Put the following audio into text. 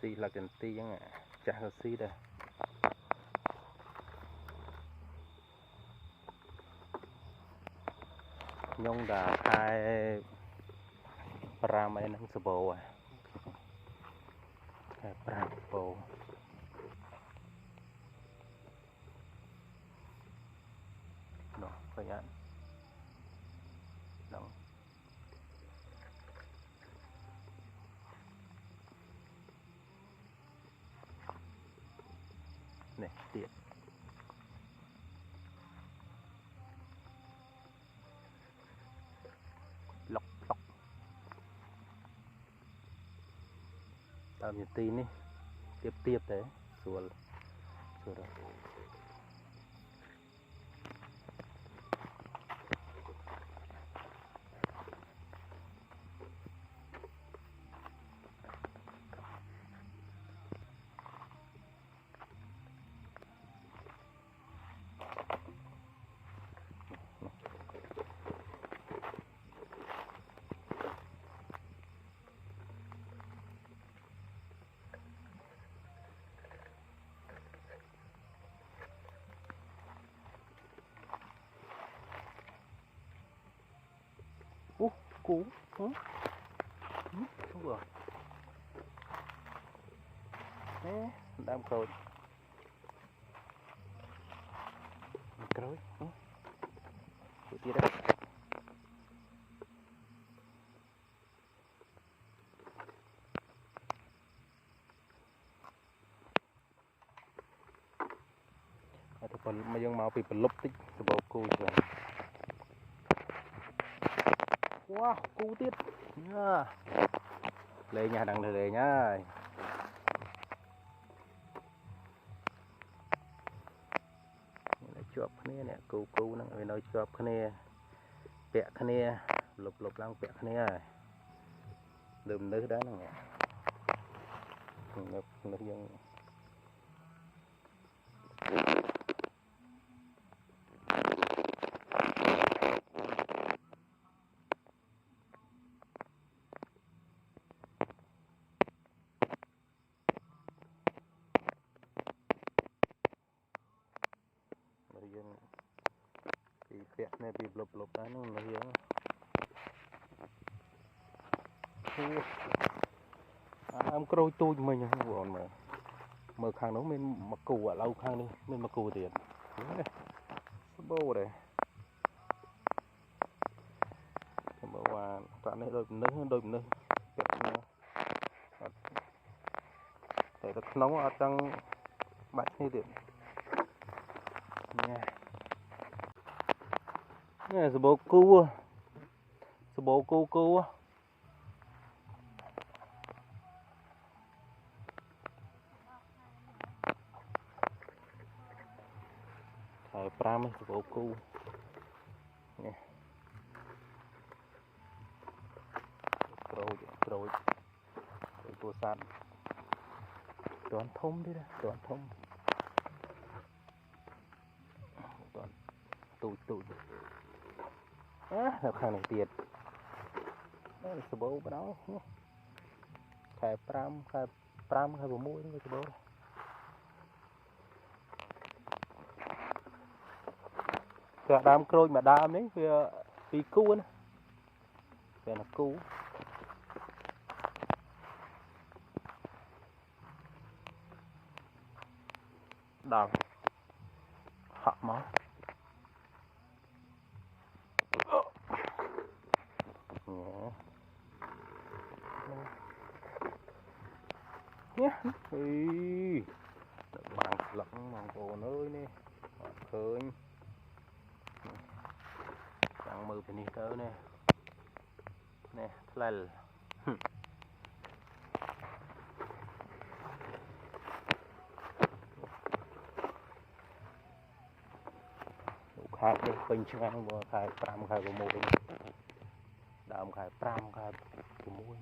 xì là cần ti chẳng ạ, chả có xì đây. Nhung đã hai pram ấy nâng sờ bồ à, hai pram bồ. Đó, phải ăn. Đó. Này, tiện. Lọc lọc. Tao nhìn tin đi. Tiếp tiếp đấy. Xua rồi. Cú không rồi nè đam rồi rồi tụi kia đấy thì phần mà dân mau bị phần lốp tích từ bao cù rồi wow cú tiết nha lấy nhà đằng này nhá chụp cái này cú nó người nói chụp cái này bẹ cái này lục lăng bẹ cái này đùm nước đó nè nước dân bị bẹ này bị lục đó nó hiếm em có đôi tôi mình còn mà mở khang nó mình mặc cù ở lâu khang đi mình mặc cù tiền bô đây mở qua toàn này đôi nước để nó nóng ở trong bạch như điện nha nè số bố cu thầy pram số bố cu nè rồi tua sàn toàn thông đi đây toàn thông toàn tụi là khang này tiền số bố bắt đầu thầy pram khai bộ mũi với số bố cả đám crôi mà đám đấy vì cu nữa về là cu đào họ máu nhé bằng lẫn mong cổ nơi nè khơi chẳng mơ phải đi tới nè nè lel khai đi bình chung ăn khai pram khai của môi đàm khai pram khai của môi